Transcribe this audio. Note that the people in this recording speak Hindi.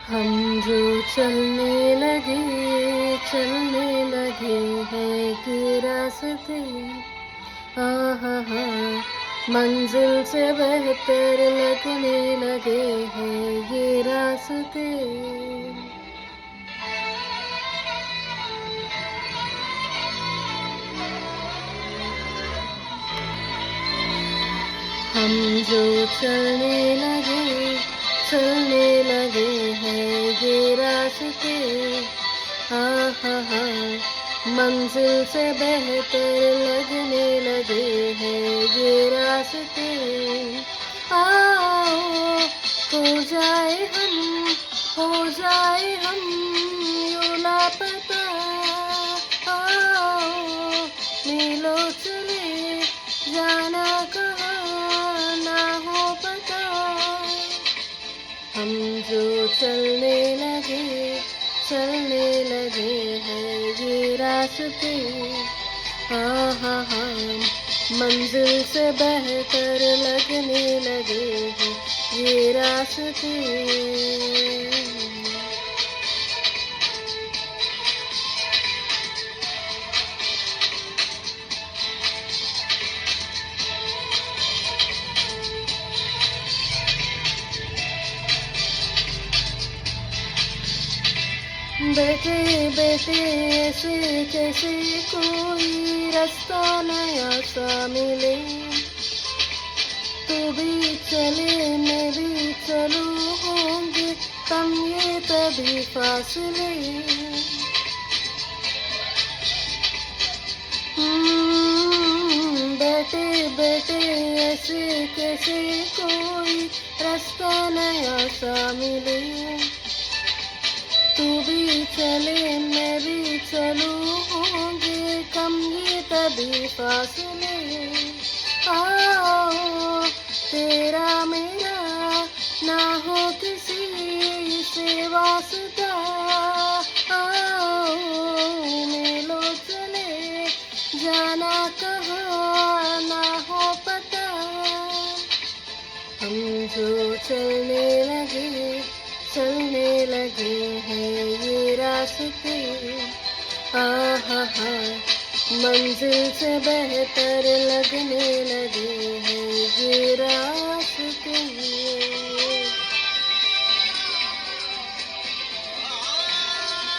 हम जो चलने लगे हैं कि रास्ते आहा हा मंजिल से बेहतर लगने लगे हैं ये रास्ते। हम जो चलने लगे हैं ये रास्ते आहा हा मंजिल से बेहतर लगने लगे हैं ये रास्ते। आओ हो जाए हम यूं लापता। आओ मिलो चले जाना कहाँ ना हो पता। हम जो चलने लगे हैं ये रास्ते आहा हा मंजिल से बेहतर लगने लगे हैं ये रास्ते। बैठे बैठे ऐसे कैसे कोई रास्ता नया सा मिले। तू भी चले मैं भी चलूं होंगे कम ये तभी फासले। बैठे बैठे ऐसे कैसे कोई रास्ता नया सा मिले। तू भी चले मैं भी चलूं होंगे कम ये तभी फासले। आओ तेरा मेरा ना हो किसी से वास्ता। आओ मिलो चले जाना कहाँ ना हो पता। हम जो चलने लगे हैं ये रास्ते आहा हा मंजिल से बेहतर लगने लगे हैं ये रास्ते।